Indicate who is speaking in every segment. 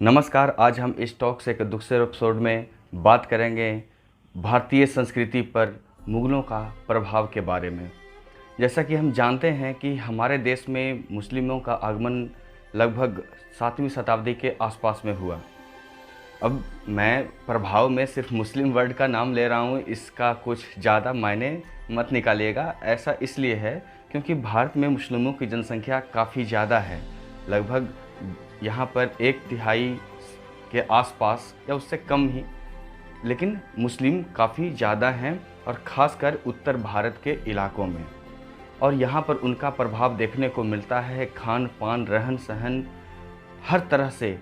Speaker 1: नमस्कार। आज हम इस टॉक से एक दूसरे एपिसोड में बात करेंगे भारतीय संस्कृति पर मुग़लों का प्रभाव के बारे में। जैसा कि हम जानते हैं कि हमारे देश में मुस्लिमों का आगमन लगभग 7वीं शताब्दी के आसपास में हुआ। अब मैं प्रभाव में सिर्फ मुस्लिम वर्ड का नाम ले रहा हूँ, इसका कुछ ज़्यादा मायने मत निकालिएगा। ऐसा इसलिए है क्योंकि भारत में मुस्लिमों की जनसंख्या काफ़ी ज़्यादा है। लगभग यहाँ पर 1/3 के आसपास या उससे कम ही, लेकिन मुस्लिम काफ़ी ज़्यादा हैं और ख़ासकर उत्तर भारत के इलाकों में। और यहाँ पर उनका प्रभाव देखने को मिलता है। खान पान, रहन सहन, हर तरह से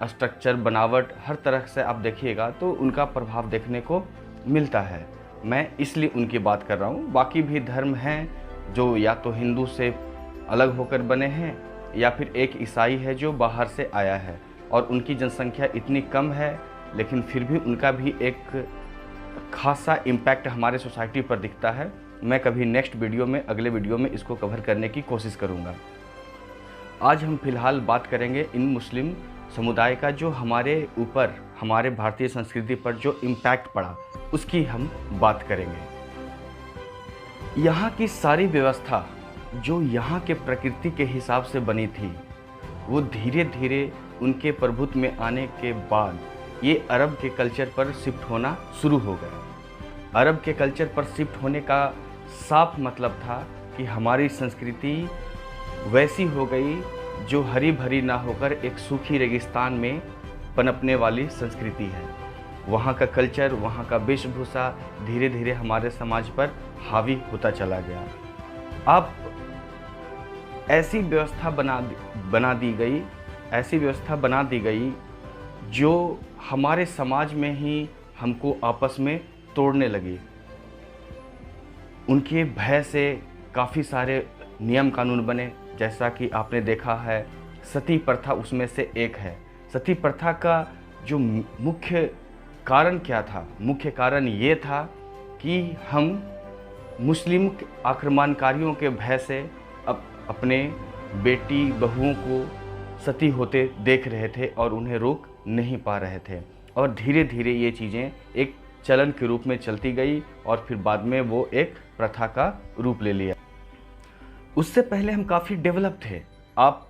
Speaker 1: स्ट्रक्चर, बनावट, हर तरह से आप देखिएगा तो उनका प्रभाव देखने को मिलता है। मैं इसलिए उनकी बात कर रहा हूँ। बाकी भी धर्म हैं जो या तो हिंदू से अलग होकर बने हैं या फिर एक ईसाई है जो बाहर से आया है, और उनकी जनसंख्या इतनी कम है लेकिन फिर भी उनका भी एक खासा इम्पैक्ट हमारे सोसाइटी पर दिखता है। मैं कभी नेक्स्ट वीडियो में, अगले वीडियो में इसको कवर करने की कोशिश करूँगा। आज हम फिलहाल बात करेंगे इन मुस्लिम समुदाय का जो हमारे ऊपर, हमारे भारतीय संस्कृति पर जो इम्पैक्ट पड़ा, उसकी हम बात करेंगे। यहाँ की सारी व्यवस्था जो यहाँ के प्रकृति के हिसाब से बनी थी, वो धीरे धीरे उनके प्रभुत्व में आने के बाद ये अरब के कल्चर पर शिफ्ट होना शुरू हो गया। अरब के कल्चर पर शिफ्ट होने का साफ मतलब था कि हमारी संस्कृति वैसी हो गई जो हरी भरी ना होकर एक सूखी रेगिस्तान में पनपने वाली संस्कृति है। वहाँ का कल्चर, वहाँ का वेशभूषा धीरे धीरे हमारे समाज पर हावी होता चला गया। अब ऐसी व्यवस्था बना दी गई जो हमारे समाज में ही हमको आपस में तोड़ने लगी। उनके भय से काफ़ी सारे नियम कानून बने, जैसा कि आपने देखा है सती प्रथा उसमें से एक है। सती प्रथा का जो मुख्य कारण क्या था? मुख्य कारण ये था कि हम मुस्लिम आक्रमणकारियों के भय से अपने बेटी बहुओं को सती होते देख रहे थे और उन्हें रोक नहीं पा रहे थे। और धीरे धीरे ये चीज़ें एक चलन के रूप में चलती गई और फिर बाद में वो एक प्रथा का रूप ले लिया। उससे पहले हम काफ़ी डेवलप थे। आप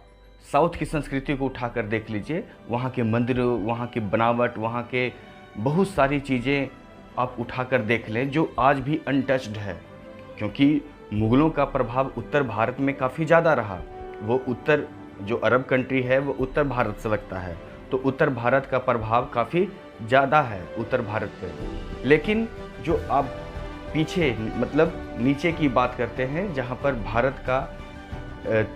Speaker 1: साउथ की संस्कृति को उठाकर देख लीजिए, वहाँ के मंदिर, वहाँ की बनावट, वहाँ के बहुत सारी चीज़ें आप उठाकर देख लें जो आज भी अनटच्ड है। क्योंकि मुग़लों का प्रभाव उत्तर भारत में काफ़ी ज़्यादा रहा। वो उत्तर, जो अरब कंट्री है वो उत्तर भारत से लगता है, तो उत्तर भारत का प्रभाव काफ़ी ज़्यादा है उत्तर भारत पे। लेकिन जो आप पीछे, मतलब नीचे की बात करते हैं, जहाँ पर भारत का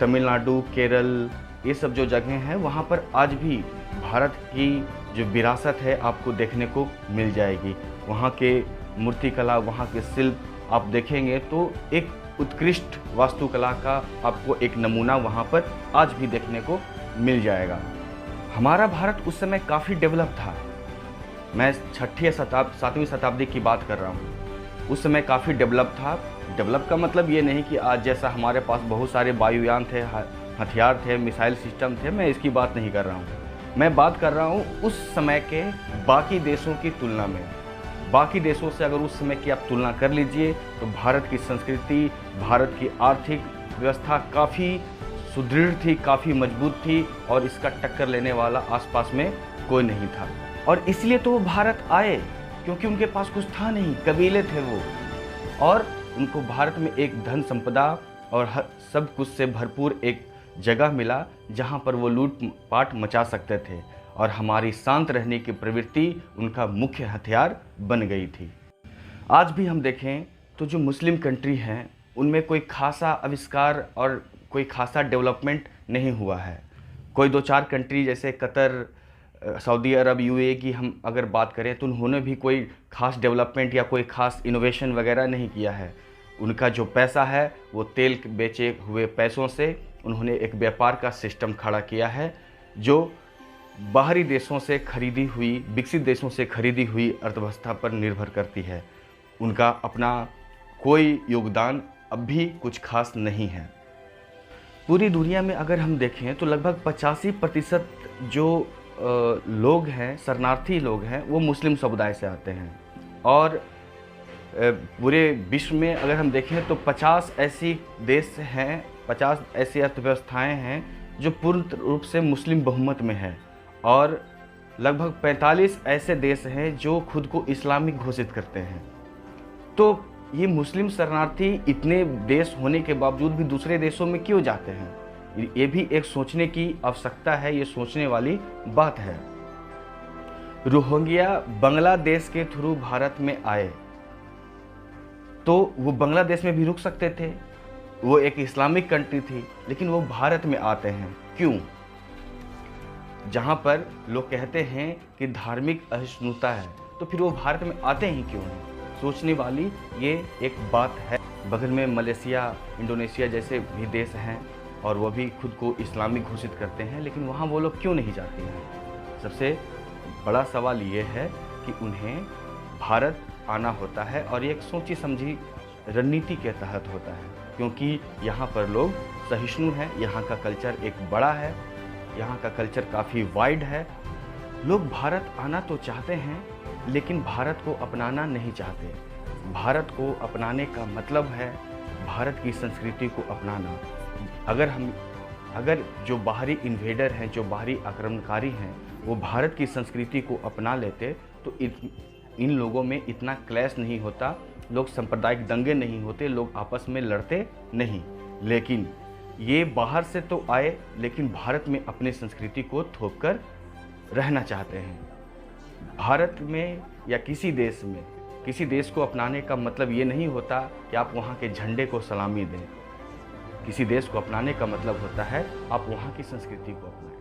Speaker 1: तमिलनाडु, केरल, ये सब जो जगह हैं, वहाँ पर आज भी भारत की जो विरासत है आपको देखने को मिल जाएगी। वहाँ के मूर्तिकला, वहाँ के शिल्प आप देखेंगे तो एक उत्कृष्ट वास्तुकला का आपको एक नमूना वहाँ पर आज भी देखने को मिल जाएगा। हमारा भारत उस समय काफ़ी डेवलप था। मैं 7वीं शताब्दी की बात कर रहा हूँ। उस समय काफ़ी डेवलप था। डेवलप का मतलब ये नहीं कि आज जैसा हमारे पास बहुत सारे वायुयान थे, हथियार थे, मिसाइल सिस्टम थे, मैं इसकी बात नहीं कर रहा हूँ। मैं बात कर रहा हूँ उस समय के बाकी देशों की तुलना में। बाकी देशों से अगर उस समय की आप तुलना कर लीजिए तो भारत की संस्कृति, भारत की आर्थिक व्यवस्था काफ़ी सुदृढ़ थी, काफ़ी मजबूत थी, और इसका टक्कर लेने वाला आसपास में कोई नहीं था। और इसलिए तो वो भारत आए, क्योंकि उनके पास कुछ था नहीं, कबीले थे वो, और उनको भारत में एक धन संपदा और सब कुछ से भरपूर एक जगह मिला जहाँ पर वो लूट पाट मचा सकते थे। और हमारी शांत रहने की प्रवृत्ति उनका मुख्य हथियार बन गई थी। आज भी हम देखें तो जो मुस्लिम कंट्री हैं उनमें कोई खासा आविष्कार और कोई खासा डेवलपमेंट नहीं हुआ है। कोई 2-4 कंट्री जैसे कतर, सऊदी अरब, यूएई की हम अगर बात करें तो उन्होंने भी कोई खास डेवलपमेंट या कोई खास इनोवेशन वगैरह नहीं किया है। उनका जो पैसा है वो तेल बेचे हुए पैसों से उन्होंने एक व्यापार का सिस्टम खड़ा किया है जो बाहरी देशों से खरीदी हुई, विकसित देशों से खरीदी हुई अर्थव्यवस्था पर निर्भर करती है। उनका अपना कोई योगदान अब भी कुछ खास नहीं है। पूरी दुनिया में अगर हम देखें तो लगभग 85% जो लोग हैं, शरणार्थी लोग हैं, वो मुस्लिम समुदाय से आते हैं। और पूरे विश्व में अगर हम देखें तो 50 ऐसी देश हैं, 50 ऐसी अर्थव्यवस्थाएं हैं जो पूर्ण रूप से मुस्लिम बहुमत में है, और लगभग 45 ऐसे देश हैं जो खुद को इस्लामिक घोषित करते हैं। तो ये मुस्लिम शरणार्थी इतने देश होने के बावजूद भी दूसरे देशों में क्यों जाते हैं? ये भी एक सोचने की आवश्यकता है, ये सोचने वाली बात है। रोहिंग्या बांग्लादेश के थ्रू भारत में आए तो वो बांग्लादेश में भी रुक सकते थे, वो एक इस्लामिक कंट्री थी, लेकिन वो भारत में आते हैं क्यों? जहाँ पर लोग कहते हैं कि धार्मिक असहिष्णुता है, तो फिर वो भारत में आते ही क्यों हैं? सोचने वाली ये एक बात है। बगल में मलेशिया, इंडोनेशिया जैसे भी देश हैं और वो भी खुद को इस्लामिक घोषित करते हैं, लेकिन वहाँ वो लोग क्यों नहीं जाते हैं? सबसे बड़ा सवाल ये है कि उन्हें भारत आना होता है, और ये एक सोची समझी रणनीति के तहत होता है, क्योंकि यहाँ पर लोग सहिष्णु हैं, यहाँ का कल्चर एक बड़ा है, यहाँ का कल्चर काफ़ी वाइड है। लोग भारत आना तो चाहते हैं, लेकिन भारत को अपनाना नहीं चाहते। भारत को अपनाने का मतलब है भारत की संस्कृति को अपनाना। अगर जो बाहरी इन्वेडर हैं, जो बाहरी आक्रमणकारी हैं, वो भारत की संस्कृति को अपना लेते तो इन लोगों में इतना क्लैश नहीं होता, लोग सांप्रदायिक दंगे नहीं होते, लोग आपस में लड़ते नहीं। लेकिन ये बाहर से तो आए, लेकिन भारत में अपनी संस्कृति को थोप कर रहना चाहते हैं। भारत में या किसी देश को अपनाने का मतलब ये नहीं होता कि आप वहाँ के झंडे को सलामी दें। किसी देश को अपनाने का मतलब होता है आप वहाँ की संस्कृति को अपनाएं।